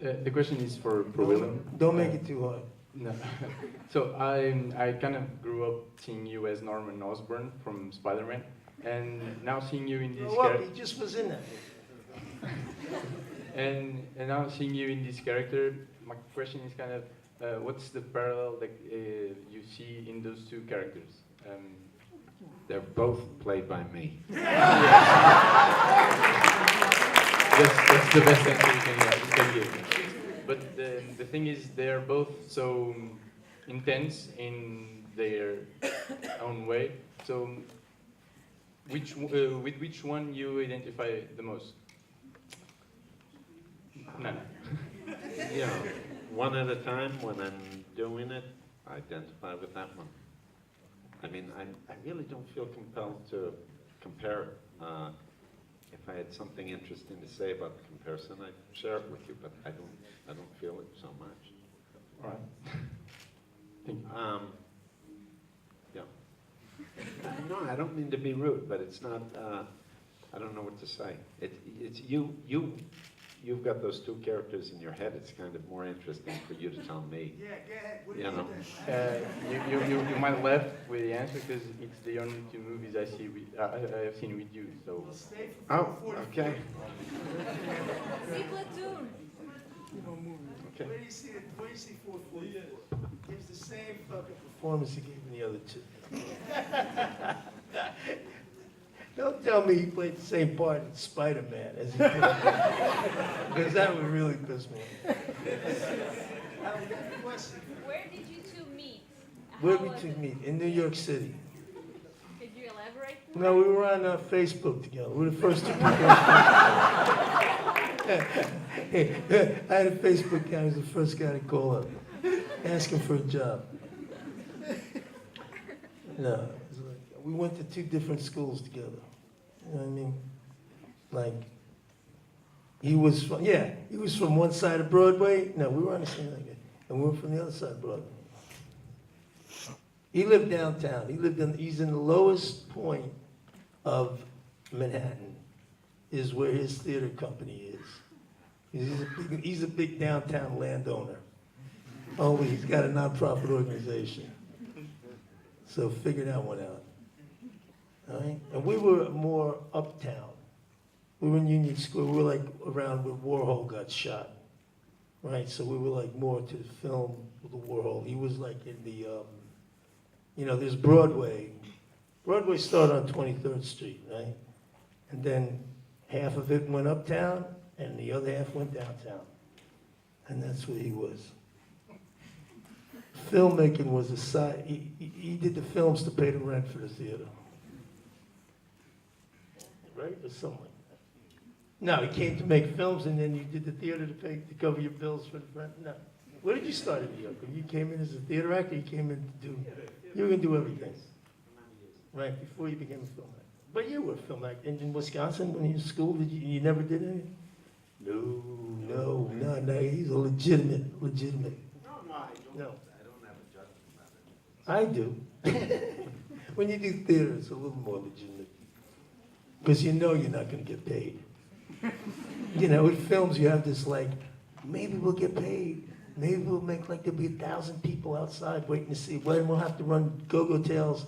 The question is for Willem. Don't make it too hard. No. So I kind of grew up seeing you as Norman Osborn from Spider-Man, and now seeing you in this He just was in that. and now seeing you in this character, my question is kind of what's the parallel that you see in those two characters? They're both played by me. That's the best answer you can give. But the thing is, they're both so intense in their own way. So, with which one you identify the most? None. Yeah, one at a time. When I'm doing it, I identify with that one. I mean, I really don't feel compelled to compare it. If I had something interesting to say about the comparison, I'd share it with you, but I don't feel it so much. All right. Thank you. Yeah. No, I don't mean to be rude, but it's not. I don't know what to say. It's you've got those two characters in your head. It's kind of more interesting for you to tell me. Yeah, go ahead. What You know. You might laugh with the answer because it's the only two movies I have seen with you. So. Oh, okay. See Platoon. Okay. Where do you see 444? Gives the same fucking performance he gave in the other two. Don't tell me he played the same part in Spider-Man as he played. Because that would really piss me off. Where did you two meet? Where How we was two it? meet? In New York City. Could you elaborate? No, we were on Facebook together. We were the first two people on Facebook. I had a Facebook account. I was the first guy to call up, asking for a job. No, it was like, we went to two different schools together. You know what I mean? Like, he was from one side of Broadway. No, we were on the same thing. And we were from the other side of Broadway. He lived downtown. He's in the lowest point of Manhattan, is where his theater company is. He's a big downtown landowner. Only he's got a nonprofit organization. So figure that one out. All right? And we were more uptown. We were in Union Square. We were like around where Warhol got shot. Right? So we were like more to the film with the Warhol. He was like in the, there's Broadway. Broadway started on 23rd Street, right? And then half of it went uptown and the other half went downtown. And that's where he was. Filmmaking was a side. He did the films to pay the rent for the theater. Right? Or something like that. No, he came to make films and then you did the theater to cover your bills for the rent? No. Where did you start in New York? When you came in as a theater actor, you came in to do, you were going to do everything. Right, before you became a film actor. But you were a film actor. In Wisconsin, when you were in school, you never did anything? No, he's a legitimate. No, I don't. No. I don't have a judgment about it. I do. When you do theater, it's a little more legitimate. Because you know you're not going to get paid. With films, you have this like, maybe we'll get paid. Maybe we'll make like there'll be 1,000 people outside waiting to see. Well, we'll have to run Go-Go Tales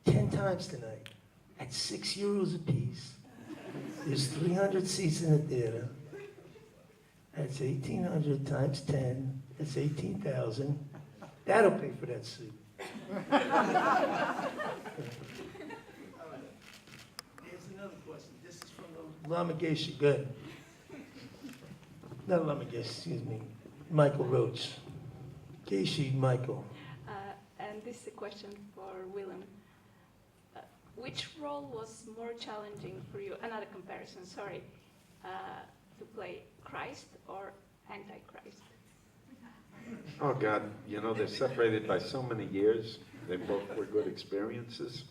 10 times tonight at €6 a piece. There's 300 seats in the theater. That's 1,800 times 10. That's 18,000. That'll pay for that suit. Here's another question. This is from Lamageshi. Good. Not Lamageshi, excuse me. Michael Roach. Geishi Michael. And this is a question for Willem. Which role was more challenging for you? Another comparison, sorry. To play Christ or Antichrist? Oh, God, they're separated by so many years. They both were good experiences.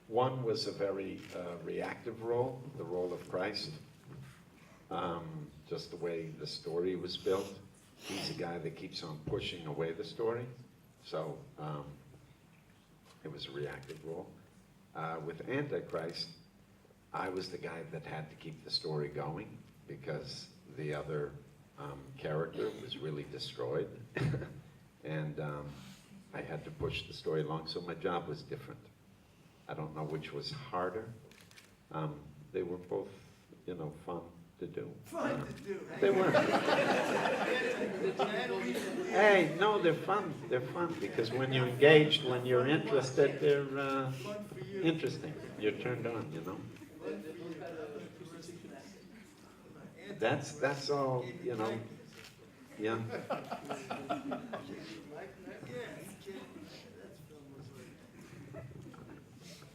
One was a very reactive role, the role of Christ. Just the way the story was built. He's a guy that keeps on pushing away the story. So it was a reactive role. With Antichrist, I was the guy that had to keep the story going because the other character was really destroyed. And I had to push the story along, so my job was different. I don't know which was harder. They were both, you know, fun to do. Fun to do. They were. Hey, no, they're fun. They're fun because when you're engaged, when you're interested, they're interesting. You're turned on, you know. That's all, you know. Yeah.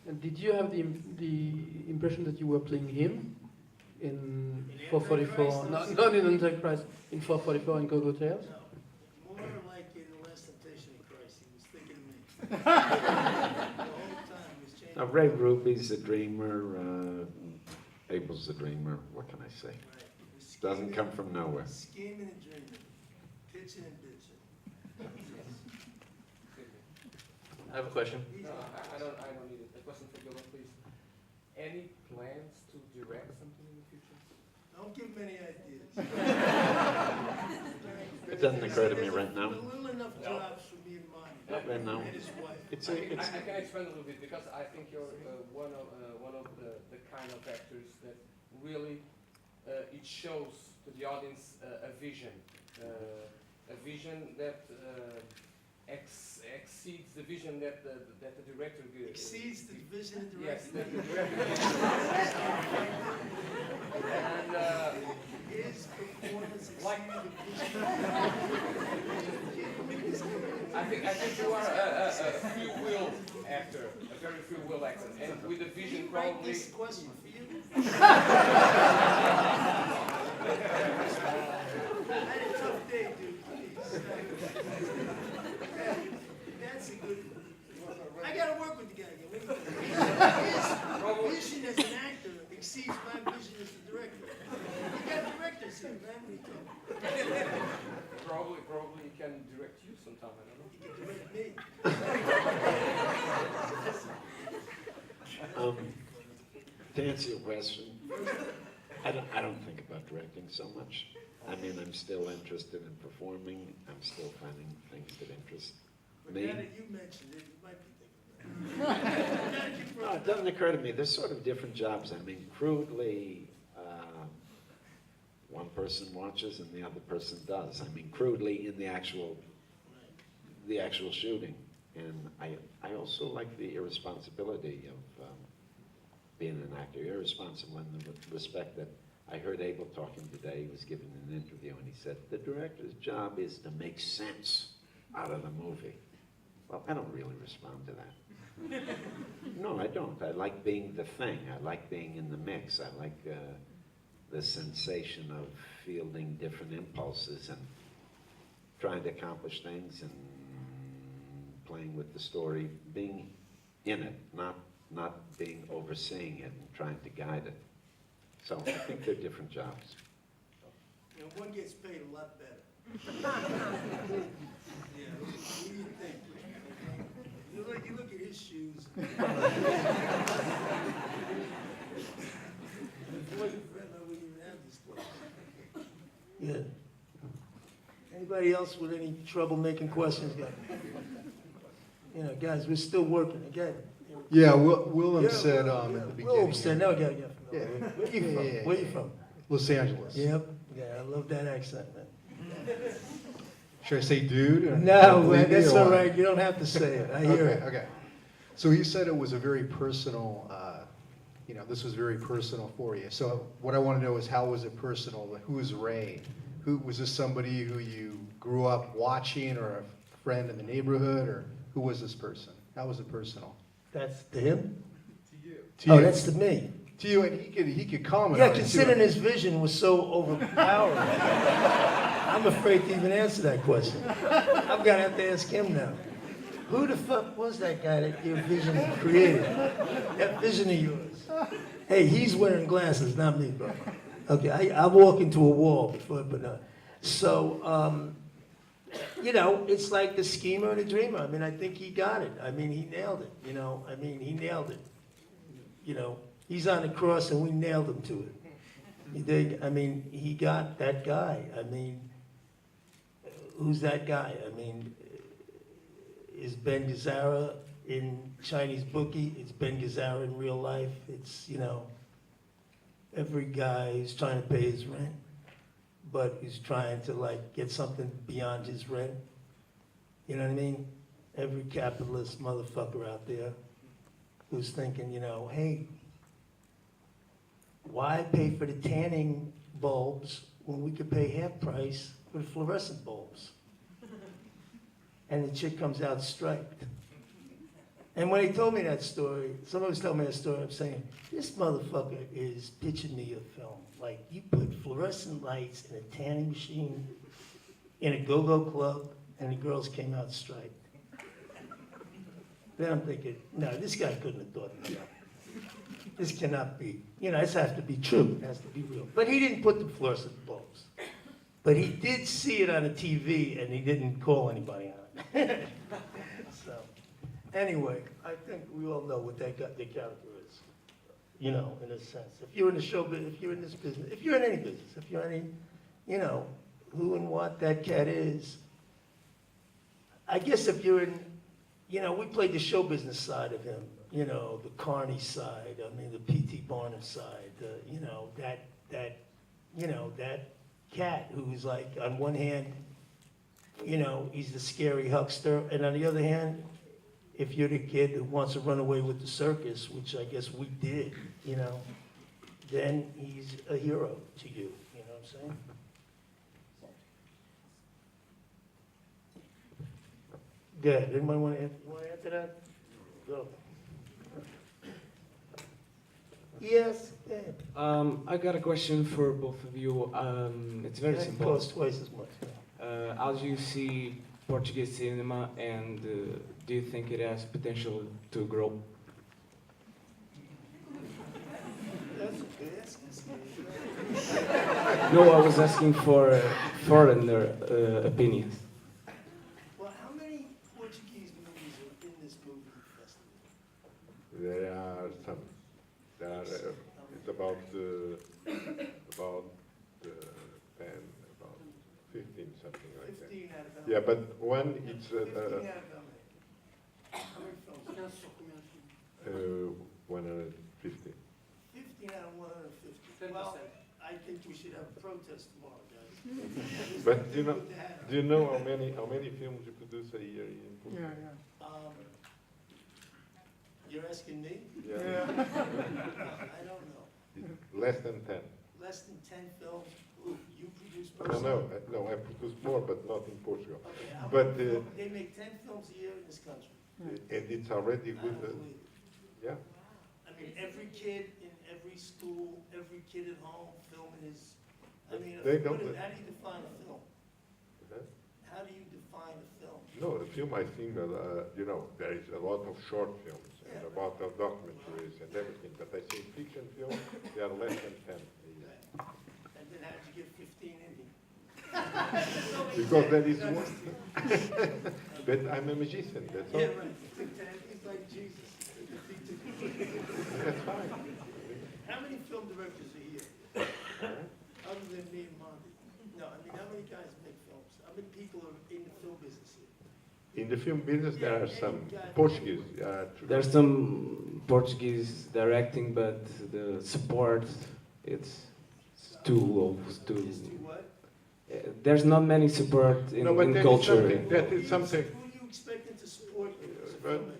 And did you have the impression that you were playing him in 444? No, not in Antichrist. In 444 in Go-Go Tales. No, more like in The Last Temptation of Christ. He was thinking of me. The whole time he was changing. Now, Ray Ruby's a dreamer. Abel's a dreamer. What can I say? Right. He was Doesn't scheming- come from nowhere. Scheming and dreaming, pitching and bitching. I have a question. No, I don't need it. A question for Willem, please. Any plans to direct something in the future? Don't give him any ideas. It doesn't occur to me right now. There's little enough jobs for me and Monty. Not right now. And his wife. It's I a, it's, can expand a little bit because I think you're one of the kind of actors that really it shows to the audience a vision that exceeds the vision that the director gives. Exceeds the vision and Yes, direction. that the director. And His performance Like- exceeded the vision. I think you are a free will actor, a very free will actor, and with a Did vision he write probably. this question for you? I had a tough day, dude, please. That's a good, I gotta work with the guy again. Wait a minute. His vision as an actor exceeds my vision as the director. You got directors here, man, what are you talking about? Probably he can direct you sometime. I don't know. You can direct me. to answer your question, I don't think about directing so much. I mean, I'm still interested in performing. I'm still finding things that interest But me. now that you mentioned it, you might be thinking about it. You gotta keep No, it doesn't occur to me. There's sort of different jobs. I mean, crudely, one person watches and the other person does. I mean, crudely in the actual shooting. And I also like the irresponsibility of being an actor. Irresponsible in the respect that I heard Abel talking today. He was giving an interview and he said, the director's job is to make sense out of the movie. Well, I don't really respond to that. No, I don't. I like being the thing. I like being in the mix. I like the sensation of fielding different impulses and trying to accomplish things and playing with the story, being in it, not being overseeing it and trying to guide it. So I think they're different jobs. You know, one gets paid a lot better. Yeah, what do you think? You look at his shoes. Yeah. Anybody else with any trouble making questions, guys? You know, guys, we're still working, again. Yeah, Willem Yeah, said Willem, at yeah. the beginning. Willem said, now we gotta get from Yeah. Where you from? Yeah. Where you from? Los Angeles. Yep, yeah, I love that accent, man. Should I say dude? or No, don't believe man, me, that's or all what? right, you don't have to say it, I hear Okay, it. okay. So he said it was a very personal, this was very personal for you. So what I want to know is how was it personal? Who is Ray? Was this somebody who you grew up watching or a friend in the neighborhood, or who was this person? How was it personal? That's to him? To Oh, you. that's to me. To you, and he could comment Yeah, on it, too. considering his vision was so overpowering, I'm afraid to even answer that question. I'm gonna have to ask him now. Who the fuck was that guy that your vision created? That vision of yours. Hey, he's wearing glasses, not me, bro. Okay, I walk into a wall before I put on. So, it's like the schemer and the dreamer. I mean, I think he got it. I mean, he nailed it, he nailed it. He's on the cross and we nailed him to it. You dig? I mean, he got that guy. I mean, who's that guy? I mean, is Ben Gazzara in Chinese Bookie? It's Ben Gazzara in real life. It's, you know, every guy who's trying to pay his rent, but who's trying to like get something beyond his rent. You know what I mean? Every capitalist motherfucker out there who's thinking, you know, hey, why pay for the tanning bulbs when we could pay half price for the fluorescent bulbs? And the chick comes out striped. And when he told me that story, somebody was telling me that story, I'm saying, this motherfucker is pitching me a film. Like, you put fluorescent lights in a tanning machine in a go-go club, and the girls came out striped. Then I'm thinking, no, this guy couldn't have thought of that. This cannot be. You know, this has to be true. It has to be real. But he didn't put the fluorescent bulbs. But he did see it on the TV, and he didn't call anybody on it. So, anyway, I think we all know what that the character is. You know, in a sense. If you're in the show business, if you're in this business, if you're in any business, if you're any, you know, who and what that cat is. I guess if you're in, you know, we played the show business side of him. You know, the Carney side, I mean, the P.T. Barnum side, you know, that cat who's like, on one hand, you know, he's the scary huckster, and on the other hand, if you're the kid who wants to run away with the circus, which I guess we did, you know, then he's a hero to you, you know what I'm saying? Good, anybody want to add to that? Go. Yes, yeah. I got a question for both of you. It's very That simple. costs twice as much. How do you see Portuguese cinema, and do you think it has potential to grow? No, I was asking for foreigner opinions. Well, how many Portuguese movies are in this movie festival? There are some. There are, it's about 10, about 15, something like that. 15 out of Yeah, but one, it's 15 out of how many films? 150. 15 out of 150. Well, I think we should have a protest tomorrow, guys. But do you know how many films you produce a year in Portugal? You're asking me? Yeah. I don't know. It's less than 10. Less than 10 films? Ooh, you produce No, personally? I produce more, but not in Portugal. Okay, how But, many they make 10 films a year in this country. And it's already I good. don't believe it. Yeah. I mean, every kid in every school, every kid at home filming his, I mean, They don't- how do you define a film? Huh? How do you define a film? No, the film I think, you know, there is a lot of short films and Yeah. a lot of documentaries and everything, but I think fiction films, they are less than 10 a year. And then how did you get 15 in here? Because there is one. But I'm a magician, that's all. Yeah, right. He's like Jesus. That's fine. How many film directors are here? Other than me and Monty? No, I mean, how many guys make films? How many people are in the film business here? In the film business, there are some Portuguese. There's some Portuguese directing, but the support, it's too low. It's too. Is to what? There's not many support in, No, but in that is culture. something. That is something. Who are you expecting to support you as a But- filmmaker?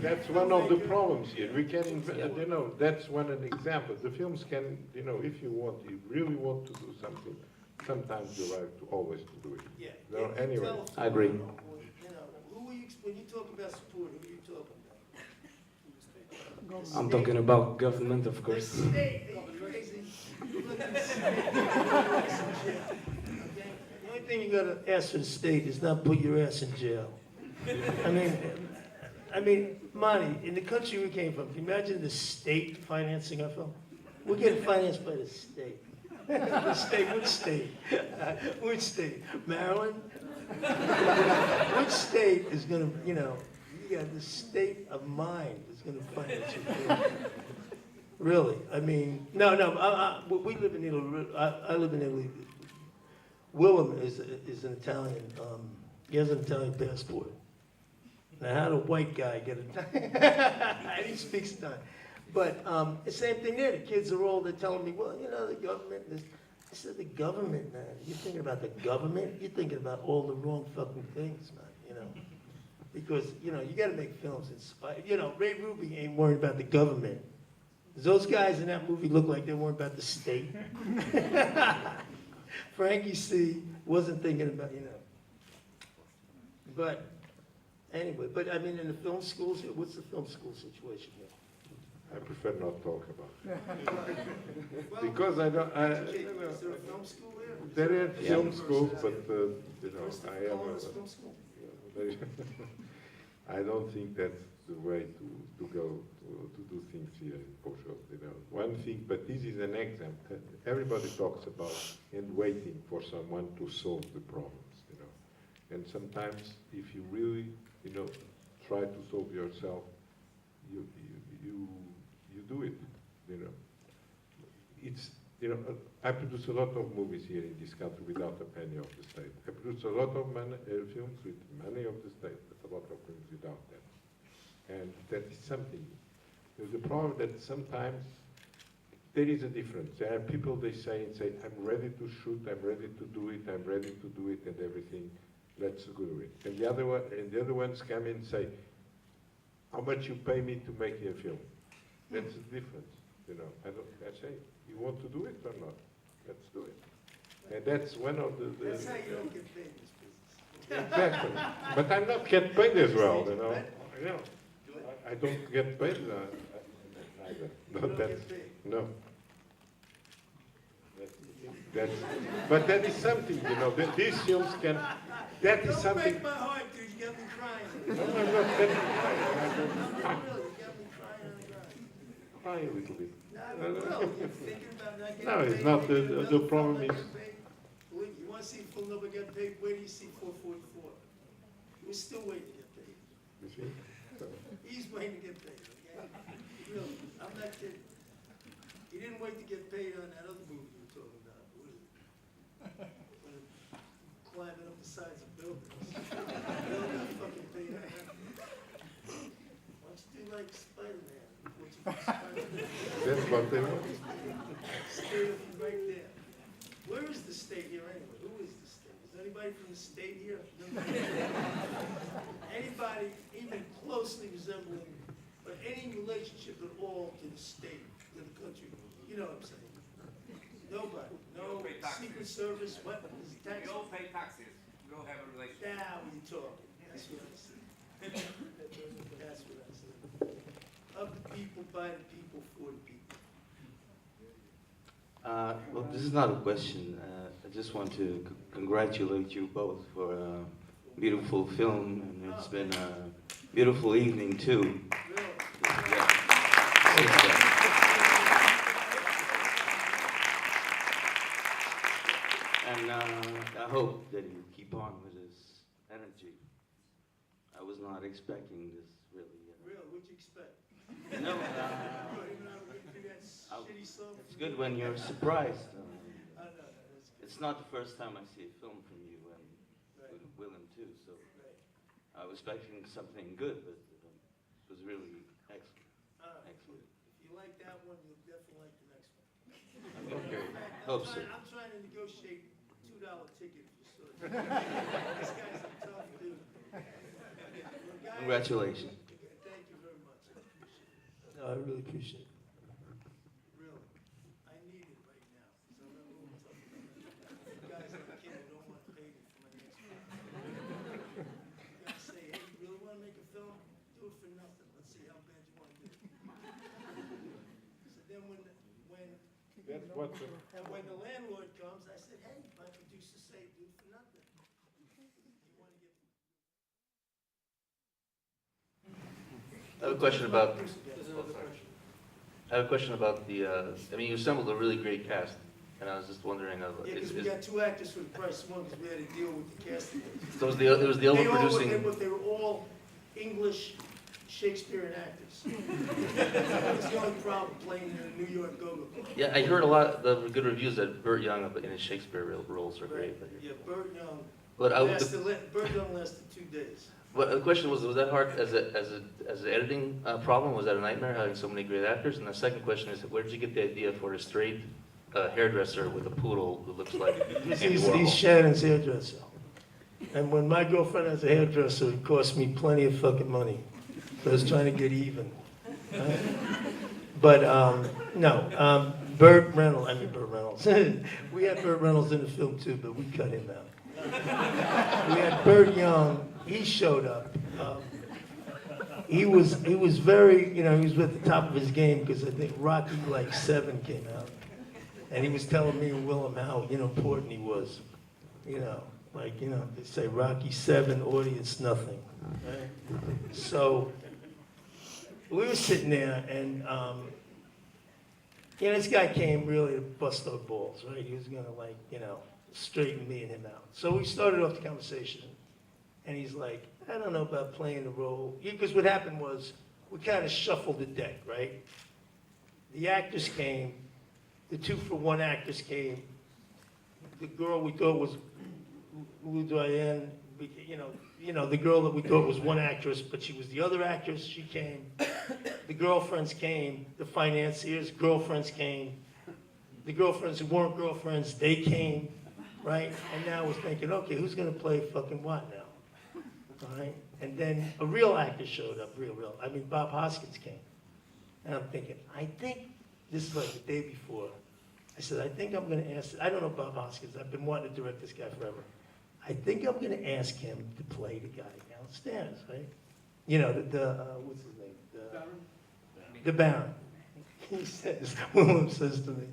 That's one of the problems here. We can, you know, that's one an example. The films can, you know, if you want, you really want to do something, sometimes you have to always to do it. Yeah. No, Can you anyway. tell us I agree. You know, who are you, when you talk about support, who are you talking about? I'm talking about government, of The course. state, are you crazy? You look at the state, okay? The only thing you gotta ask for the state is not put your ass in jail. I mean, Monty, in the country we came from, can you imagine the state financing our film? We're getting financed by the state. The state, which state? Which state? Maryland? Which state is gonna, you know, you got the state of mind is gonna finance your film. Really? I mean, no, we live in Italy. I live in Italy. Willem is an Italian. He has an Italian passport. Now, how did a white guy get it? And he speaks Italian. But the same thing there. The kids are all, they're telling me, well, you know, the government is. I said, the government, man. You're thinking about the government? You're thinking about all the wrong fucking things, man, you know. Because, you know, you got to make films inspired. You know, Ray Ruby ain't worried about the government. Those guys in that movie look like they weren't about the state. Frankie C. wasn't thinking about, you know. But anyway, but I mean, in the film schools, what's the film school situation here? I prefer not talk about it. Because I don't, I, Is you know, there a film school there? there are film schools, but, you know, Where's the I am, film school? I don't think that's the way to go, to do things here in Portugal, you know. One thing, but this is an example. Everybody talks about and waiting for someone to solve the problems, you know. And sometimes, if you really, you know, try to solve yourself, you do it, you know. It's, you know, I produce a lot of movies here in this country without a penny of the state. I produce a lot of films with money of the state, but a lot of films without that. And that is something. There's a problem that sometimes there is a difference. There are people, they say, I'm ready to shoot, I'm ready to do it, I'm ready to do it and everything, let's do it. And the other ones come in and say, how much you pay me to make a film? That's the difference, you know. I say, you want to do it or not? Let's do it. And that's one of the That's how you don't get paid in this business. exactly. But I'm not getting paid as well, you know. You know, I don't get paid either. No, that's, no. That's, but that is something, you know. These films can. That is something. Don't break my heart, dude. You got me crying. No, I'm not getting crying. You got me crying on the ground. Cry a little bit. No, you're thinking about not getting No, it's paid, not. thinking The another problem film is. not getting paid. Wait, you want to see full number get paid? Where do you see 444? We're still waiting to get paid. You see? He's waiting to get paid, okay? Really, I'm not kidding. He didn't wait to get paid on that other movie you were talking about. What is it? When it- climbing up the sides of buildings. Bill got fucking paid on that. Why don't you do like Spider-Man? What you do, Spider-Man? That's what they want. Stay with you right there. Where is the state here anyway? Who is the state? Is anybody from the state here? Anybody even closely resembling, or any relationship at all to the state, to the country? You know what I'm saying? Nobody. No Secret Service, what is tax? We all pay taxes. We all have a relationship. Now we talking. That's what I said. That's what I said. Of the people, by the people, for the people. Well, this is not a question. I just want to congratulate you both for a beautiful film, and it's been a beautiful evening too. And I hope that you keep on with this energy. I was not expecting this really. Real, what'd you expect? No, it's good when you're surprised. It's not the first time I see a film from you, and with Willem too. So I was expecting something good, but it was really excellent. Excellent. If you like that one, you'll definitely like the next one. Okay. Hope so. I'm trying to negotiate $2 ticket if you saw it. This guy's a tough dude. Congratulations. Thank you very much. I appreciate it. No, I really appreciate it. Really. I need it right now. So I'm a little tough. You guys like a kid who don't want to pay me for my next film. You guys say, hey, you really want to make a film? Do it for nothing. Let's see how bad you want to do it. So then That's what. and when the landlord comes, I said, hey, my producers say do it for nothing. You want to get I have a question about. There's another question. I have a question about the. I mean, you assembled a really great cast, and I was just wondering. Yeah, because we got 2 actors for the price of one, because we had to deal with the casting. So it was the They overproducing. were all English Shakespearean actors. That's the only problem playing in a New York go-go. Yeah, I heard a lot of the good reviews that Burt Young in his Shakespeare roles are great. But, Yeah, Burt Young. but Burt Young lasted 2 days. but the question was that hard as an editing problem? Was that a nightmare having so many great actors? And the second question is, where did you get the idea for a straight hairdresser with a poodle who looks like Andy Warhol? He's Shannon's hairdresser. And when my girlfriend has a hairdresser, it costs me plenty of fucking money. So I was trying to get even. Right? But no, Burt Reynolds. We had Burt Reynolds in the film too, but we cut him out. We had Burt Young. He showed up. He was very, he was at the top of his game because I think Rocky like 7 came out, and he was telling me and Willem how important he was. They say Rocky 7, audience nothing. Right? So we were sitting there, and this guy came really to bust our balls, right? He was gonna straighten me and him out. So we started off the conversation, and he's like, I don't know about playing the role. Because what happened was, we kind of shuffled the deck, right? The actors came, the 2-for-1 actors came, the girl we thought was Lou Diane, the girl that we thought was one actress, but she was the other actress, she came. The girlfriends came, the financiers' girlfriends came. The girlfriends who weren't girlfriends, they came, right? And now we're thinking, okay, who's gonna play fucking what now? All right? And then a real actor showed up, real. Bob Hoskins came. And I'm thinking, I think, this is like the day before, I said, I think I'm gonna ask, I don't know Bob Hoskins, I've been wanting to direct this guy forever. I think I'm gonna ask him to play the guy downstairs, right? What's his name? The Baron. He says, Willem says to me,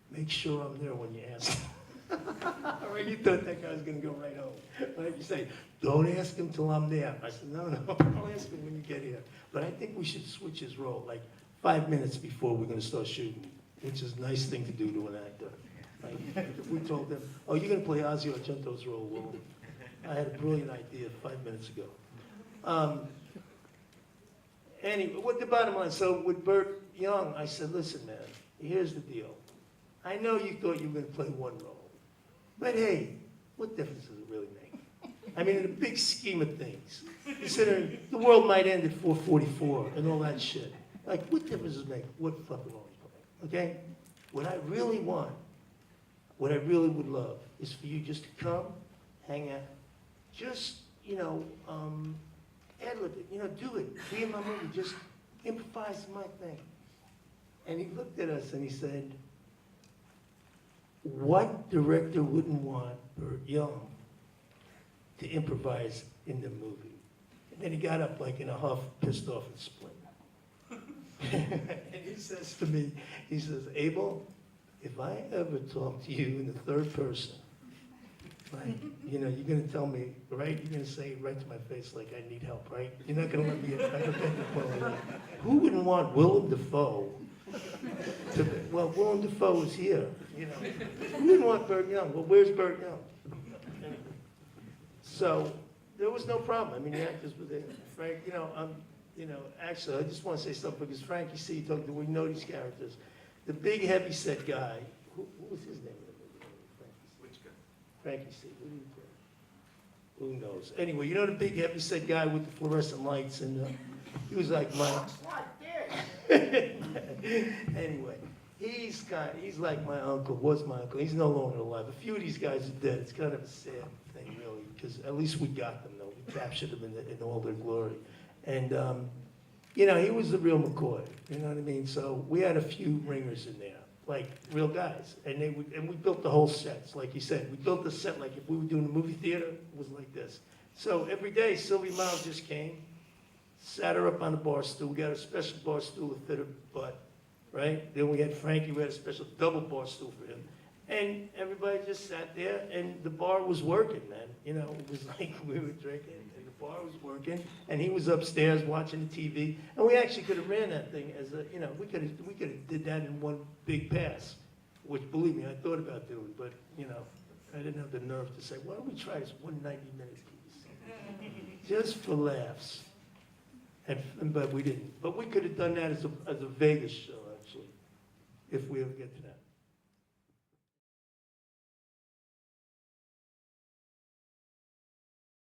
make sure I'm there when you ask him. All right, you thought that guy was gonna go right home. Right? You say, don't ask him till I'm there. I said, no, I'll ask him when you get here. But I think we should switch his role, like 5 minutes before we're gonna start shooting, which is a nice thing to do to an actor. Like, if we told them, oh, you're gonna play Ozzy Argento's role, well, I had a brilliant idea 5 minutes ago. Anyway, what the bottom line, so with Burt Young, I said, listen, man, here's the deal. I know you thought you were gonna play one role, but hey, what difference does it really make? In the big scheme of things, considering the world might end at 4:44 and all that shit, like, what difference does it make what fucking role you play, okay? What I really want, what I really would love, is for you just to come, hang out, just, ad-lib it, do it, be in my movie, just improvise my thing. And he looked at us and he said, what director wouldn't want Burt Young to improvise in the movie? And then he got up like in a huff, pissed off and split. And he says to me, he says, Abel, if I ever talk to you in the third person, right, you're going to tell me, right, you're going to say right to my face like I need help, right? You're not going to let me, who wouldn't want Willem Dafoe Willem Dafoe is here, Who wouldn't want Burt Young? Well, where's Burt Young? Anyway. So there was no problem. The actors were there. Frank, actually, I just want to say something because Frankie C. we know these characters. The big heavy-set guy, who was his name? Which guy? Frankie C. Who knows? Anyway, the big heavy-set guy with the fluorescent lights, and he was like my. Anyway, he's like my uncle, was my uncle. He's no longer alive. A few of these guys are dead. It's kind of a sad thing, really, because at least we got them, though. We captured them in all their glory. And, he was the real McCoy, you know what I mean? So we had a few ringers in there, like real guys. And we built the whole sets, like you said. We built the set like if we were doing a movie theater, it was like this. So every day, Sylvie Miles just came, sat her up on the bar stool. We got a special bar stool to fit her butt, right? Then we had Frankie, we had a special double bar stool for him. And everybody just sat there, and the bar was working, man. It was like we were drinking, and the bar was working, and he was upstairs watching the TV. And we actually could have ran that thing as a, we could have did that in one big pass, which, believe me, I thought about doing, but, I didn't have the nerve to say, why don't we try this one 90-minute piece? Just for laughs. but we didn't. But we could have done that as a Vegas show, actually, if we ever get to that.